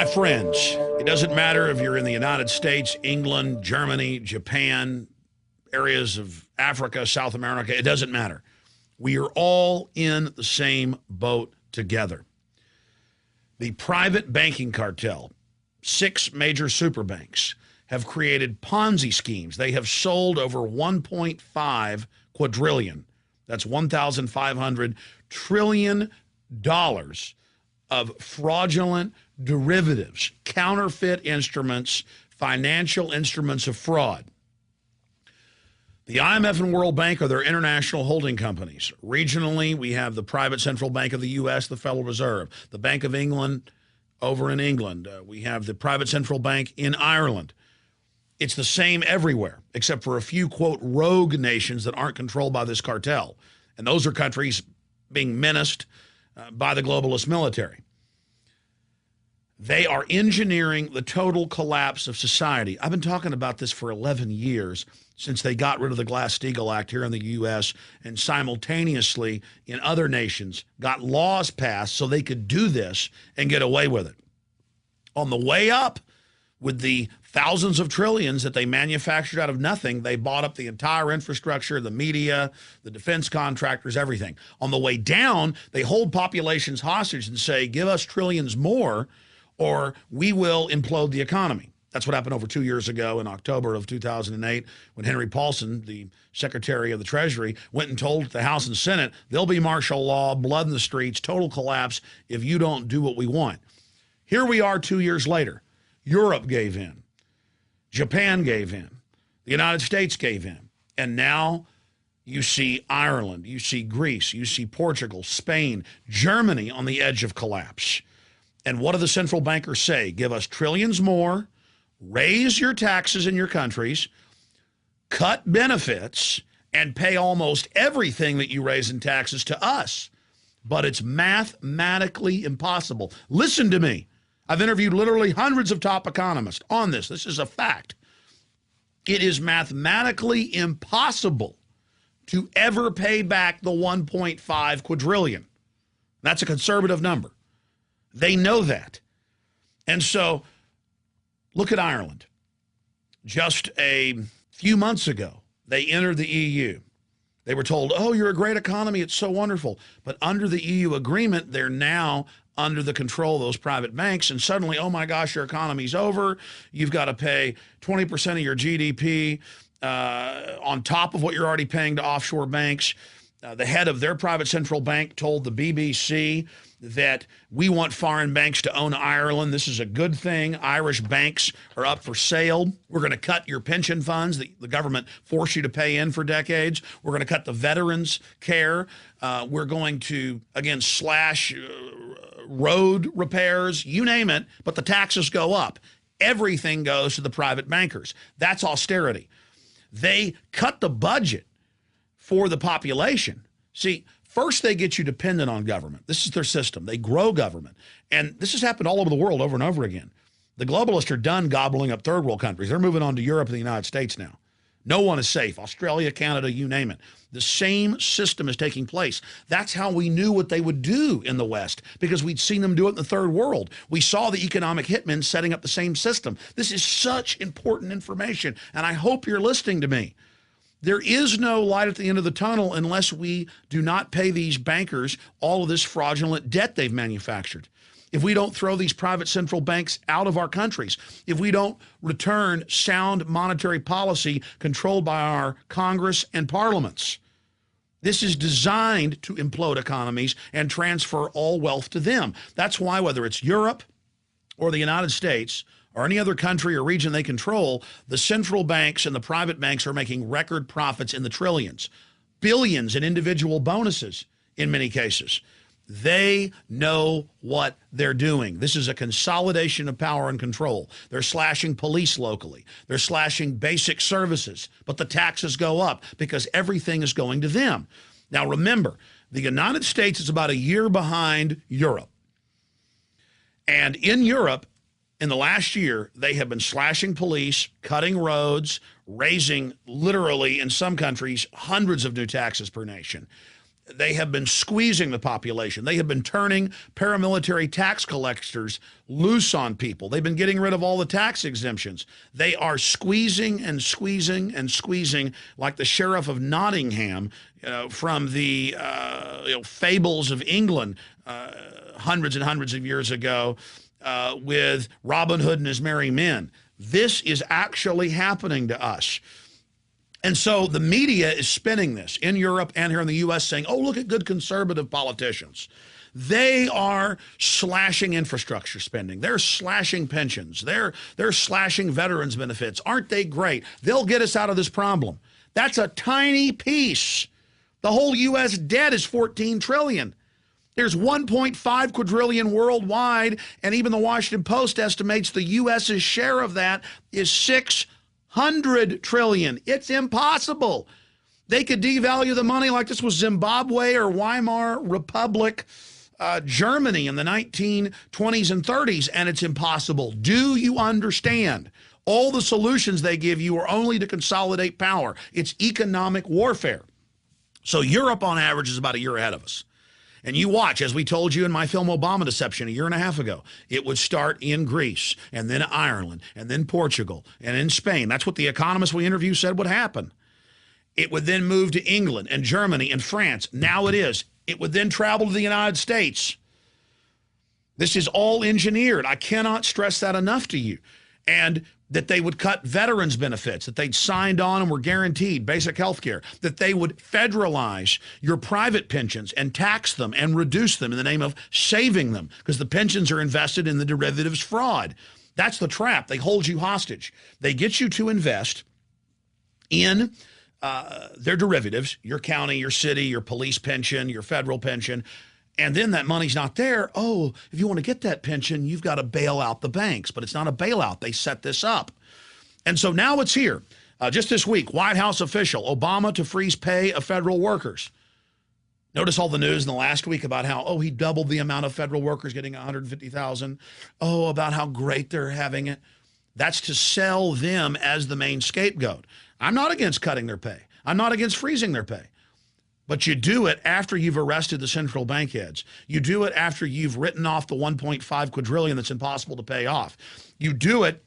My friends, it doesn't matter if you're in the United States, England, Germany, Japan, areas of Africa, South America, it doesn't matter. We are all in the same boat together. The private banking cartel, 6 major super banks, have created Ponzi schemes. They have sold over 1.5 quadrillion. That's $1,500 trillion of fraudulent derivatives, counterfeit instruments, financial instruments of fraud. The IMF and World Bank are their international holding companies. Regionally, we have the private central bank of the U.S., the Federal Reserve, the Bank of England over in England. We have the private central bank in Ireland. It's the same everywhere, except for a few, quote, rogue nations that aren't controlled by this cartel. And those are countries being menaced by the globalist military. They are engineering the total collapse of society. I've been talking about this for 11 years, since they got rid of the Glass-Steagall Act here in the U.S. and simultaneously in other nations got laws passed so they could do this and get away with it. On the way up, with the thousands of trillions that they manufactured out of nothing, they bought up the entire infrastructure, the media, the defense contractors, everything. On the way down, they hold populations hostage and say, give us trillions more or we will implode the economy. That's what happened over 2 years ago in October of 2008 when Henry Paulson, the Secretary of the Treasury, went and told the House and Senate, there'll be martial law, blood in the streets, total collapse if you don't do what we want. Here we are 2 years later. Europe gave in. Japan gave in. The United States gave in. And now you see Ireland, you see Greece, you see Portugal, Spain, Germany on the edge of collapse. And what do the central bankers say? Give us trillions more, raise your taxes in your countries, cut benefits, and pay almost everything that you raise in taxes to us. But it's mathematically impossible. Listen to me. I've interviewed literally hundreds of top economists on this. This is a fact. It is mathematically impossible to ever pay back the 1.5 quadrillion. That's a conservative number. They know that. And so look at Ireland. Just a few months ago, they entered the EU. They were told, oh, you're a great economy. It's so wonderful. But under the EU agreement, they're now under the control of those private banks. And suddenly, oh, my gosh, your economy's over. You've got to pay 20% of your GDP on top of what you're already paying to offshore banks. The head of their private central bank told the BBC that we want foreign banks to own Ireland. This is a good thing. Irish banks are up for sale. We're going to cut your pension funds that the government forced you to pay in for decades. We're going to cut the veterans' care. We're going to, again, slash road repairs, you name it, but the taxes go up. Everything goes to the private bankers. That's austerity. They cut the budget for the population. See, first they get you dependent on government. This is their system. They grow government. And this has happened all over the world over and over again. The globalists are done gobbling up third world countries. They're moving on to Europe and the United States now. No one is safe. Australia, Canada, you name it. The same system is taking place. That's how we knew what they would do in the West, because we'd seen them do it in the third world. We saw the economic hitmen setting up the same system. This is such important information, and I hope you're listening to me. There is no light at the end of the tunnel unless we do not pay these bankers all of this fraudulent debt they've manufactured. If we don't throw these private central banks out of our countries, if we don't return sound monetary policy controlled by our Congress and parliaments. This is designed to implode economies and transfer all wealth to them. That's why whether it's Europe or the United States or any other country or region they control, the central banks and the private banks are making record profits in the trillions, billions in individual bonuses in many cases. They know what they're doing. This is a consolidation of power and control. They're slashing police locally. They're slashing basic services, but the taxes go up because everything is going to them. Now remember, the United States is about a year behind Europe. And in Europe, in the last year, they have been slashing police, cutting roads, raising literally, in some countries, hundreds of new taxes per nation. They have been squeezing the population. They have been turning paramilitary tax collectors loose on people. They've been getting rid of all the tax exemptions. They are squeezing and squeezing and squeezing like the Sheriff of Nottingham from the fables of England hundreds and hundreds of years ago with Robin Hood and his merry men. This is actually happening to us. And so the media is spinning this in Europe and here in the U.S. saying, oh, look at good conservative politicians. They are slashing infrastructure spending. They're slashing pensions. They're slashing veterans benefits. Aren't they great? They'll get us out of this problem. That's a tiny piece. The whole U.S. debt is $14 trillion. There's 1.5 quadrillion worldwide, and even the Washington Post estimates the U.S.'s share of that is $600 trillion. It's impossible. They could devalue the money like this was Zimbabwe or Weimar Republic, Germany in the 1920s and 30s, and it's impossible. Do you understand? All the solutions they give you are only to consolidate power. It's economic warfare. So Europe, on average, is about a year ahead of us. And you watch, as we told you in my film Obama Deception a year and a half ago, it would start in Greece, and then Ireland, and then Portugal, and in Spain. That's what the economists we interviewed said would happen. It would then move to England and Germany and France. Now it is. It would then travel to the United States. This is all engineered. I cannot stress that enough to you. And that they would cut veterans benefits, that they'd signed on and were guaranteed basic health care, that they would federalize your private pensions and tax them and reduce them in the name of saving them because the pensions are invested in the derivatives fraud. That's the trap. They hold you hostage. They get you to invest in their derivatives, your county, your city, your police pension, your federal pension, and then that money's not there. Oh, if you want to get that pension, you've got to bail out the banks. But it's not a bailout. They set this up. And so now it's here. Just this week, White House official, Obama to freeze pay of federal workers. Notice all the news in the last week about how, oh, he doubled the amount of federal workers getting $150,000. Oh, about how great they're having it. That's to sell them as the main scapegoat. I'm not against cutting their pay. I'm not against freezing their pay. But you do it after you've arrested the central bank heads. You do it after you've written off the 1.5 quadrillion that's impossible to pay off. You do it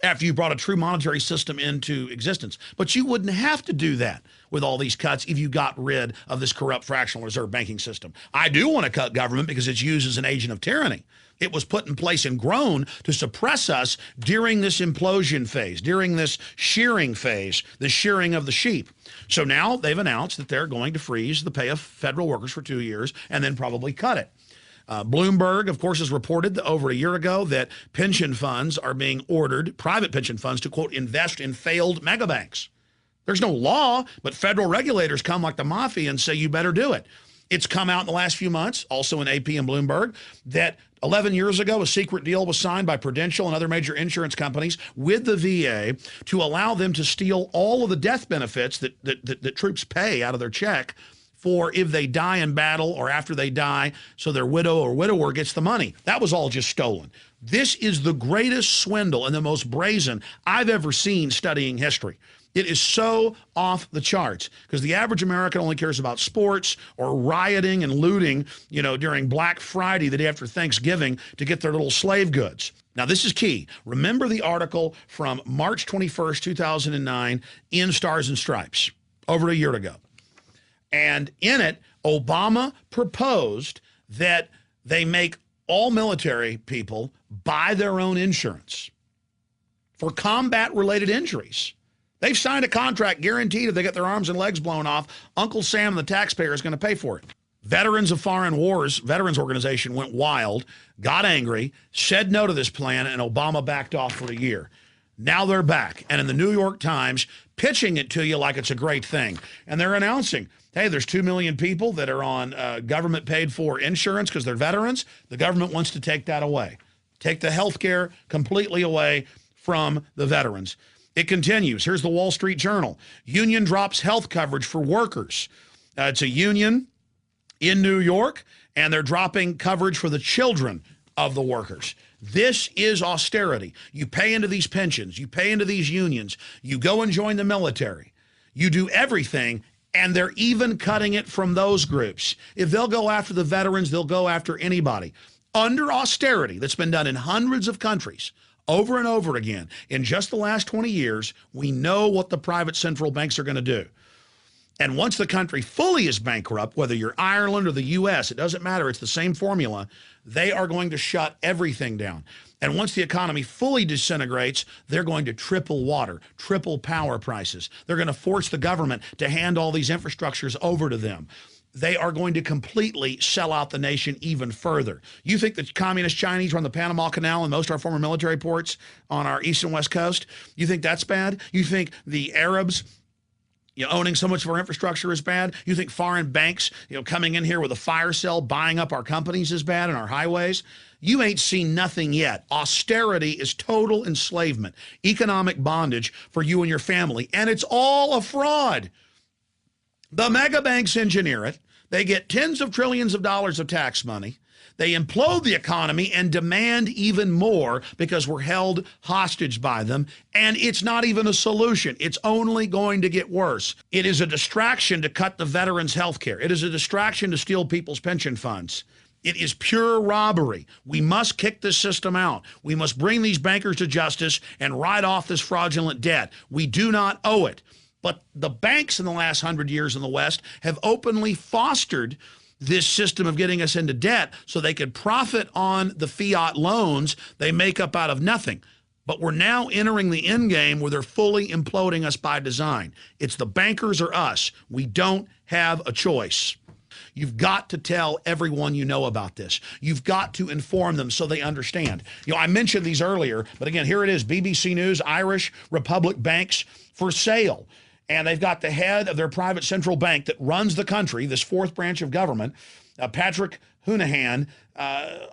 after you brought a true monetary system into existence. But you wouldn't have to do that with all these cuts if you got rid of this corrupt fractional reserve banking system. I do want to cut government because it's used as an agent of tyranny. It was put in place and grown to suppress us during this implosion phase, during this shearing phase, the shearing of the sheep. So now they've announced that they're going to freeze the pay of federal workers for 2 years and then probably cut it. Bloomberg, of course, has reported that over a year ago that pension funds are being ordered, private pension funds, to, quote, invest in failed megabanks. There's no law, but federal regulators come like the mafia and say you better do it. It's come out in the last few months, also in AP and Bloomberg, that 11 years ago, a secret deal was signed by Prudential and other major insurance companies with the VA to allow them to steal all of the death benefits that troops pay out of their check for if they die in battle or after they die, so their widow or widower gets the money. That was all just stolen. This is the greatest swindle and the most brazen I've ever seen studying history. It is so off the charts because the average American only cares about sports or rioting and looting, during Black Friday, the day after Thanksgiving, to get their little slave goods. Now, this is key. Remember the article from March 21st, 2009 in Stars and Stripes, over a year ago. And in it, Obama proposed that they make all military people buy their own insurance for combat-related injuries. They've signed a contract guaranteed if they get their arms and legs blown off, Uncle Sam and the taxpayer is going to pay for it. Veterans of Foreign Wars, Veterans Organization, went wild, got angry, said no to this plan, and Obama backed off for a year. Now they're back, and in the New York Times, pitching it to you like it's a great thing. And they're announcing, hey, there's 2 million people that are on government-paid-for insurance because they're veterans. The government wants to take that away, take the health care completely away from the veterans. It continues. Here's the Wall Street Journal. Union drops health coverage for workers. It's a union in New York, and they're dropping coverage for the children of the workers. This is austerity. You pay into these pensions. You pay into these unions. You go and join the military. You do everything, And they're even cutting it from those groups. If they'll go after the veterans, they'll go after anybody. Under austerity that's been done in hundreds of countries over and over again, in just the last 20 years, we know what the private central banks are going to do. And once the country fully is bankrupt, whether you're Ireland or the U.S., it doesn't matter. It's the same formula. They are going to shut everything down. And once the economy fully disintegrates, they're going to triple water, triple power prices. They're going to force the government to hand all these infrastructures over to them. They are going to completely sell out the nation even further. You think the communist Chinese run the Panama Canal and most of our former military ports on our east and west coast? You think that's bad? You think the Arabs owning so much of our infrastructure is bad? You think foreign banks, coming in here with a fire sale, buying up our companies is bad and our highways? You ain't seen nothing yet. Austerity is total enslavement, economic bondage for you and your family, and it's all a fraud. The mega banks engineer it. They get tens of trillions of dollars of tax money. They implode the economy and demand even more because we're held hostage by them. And it's not even a solution. It's only going to get worse. It is a distraction to cut the veterans' health care. It is a distraction to steal people's pension funds. It is pure robbery. We must kick this system out. We must bring these bankers to justice and write off this fraudulent debt. We do not owe it. But the banks in the last 100 years in the West have openly fostered this system of getting us into debt so they could profit on the fiat loans they make up out of nothing. But we're now entering the end game where they're fully imploding us by design. It's the bankers or us. We don't have a choice. You've got to tell everyone you know about this. You've got to inform them so they understand. I mentioned these earlier, but again, here it is. BBC News, Irish Republic banks for sale. And they've got the head of their private central bank that runs the country, this fourth branch of government, Patrick Honohan,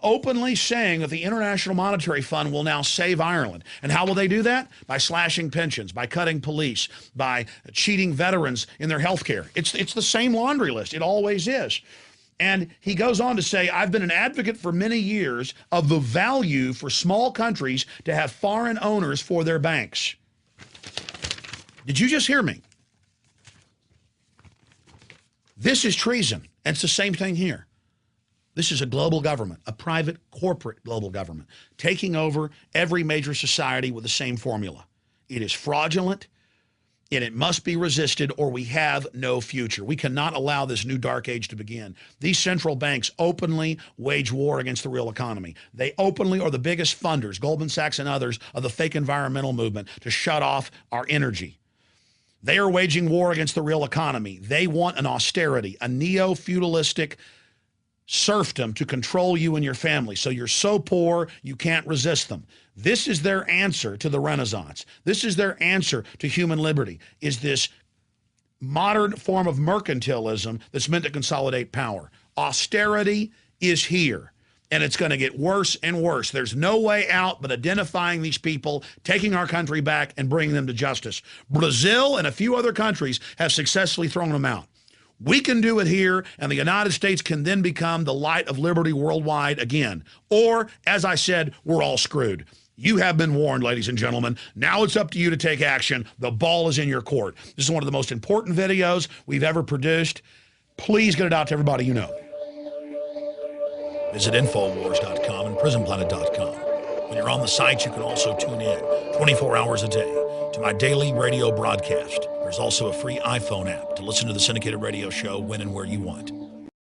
openly saying that the International Monetary Fund will now save Ireland. And how will they do that? By slashing pensions, by cutting police, by cheating veterans in their health care. It's the same laundry list. It always is. And he goes on to say, I've been an advocate for many years of the value for small countries to have foreign owners for their banks. Did you just hear me? This is treason. And it's the same thing here. This is a global government, a private corporate global government, taking over every major society with the same formula. It is fraudulent, and it must be resisted or we have no future. We cannot allow this new dark age to begin. These central banks openly wage war against the real economy. They openly are the biggest funders, Goldman Sachs and others, of the fake environmental movement to shut off our energy. They are waging war against the real economy. They want an austerity, a neo-feudalistic serfdom to control you and your family. So you're so poor, you can't resist them. This is their answer to the Renaissance. This is their answer to human liberty, is this modern form of mercantilism that's meant to consolidate power. Austerity is here. And it's going to get worse and worse. There's no way out but identifying these people, taking our country back, and bringing them to justice. Brazil and a few other countries have successfully thrown them out. We can do it here, and the United States can then become the light of liberty worldwide again. Or, as I said, we're all screwed. You have been warned, ladies and gentlemen. Now it's up to you to take action. The ball is in your court. This is one of the most important videos we've ever produced. Please get it out to everybody you know. Visit Infowars.com and PrisonPlanet.com. When you're on the site, you can also tune in 24 hours a day to my daily radio broadcast. There's also a free iPhone app to listen to the syndicated radio show when and where you want.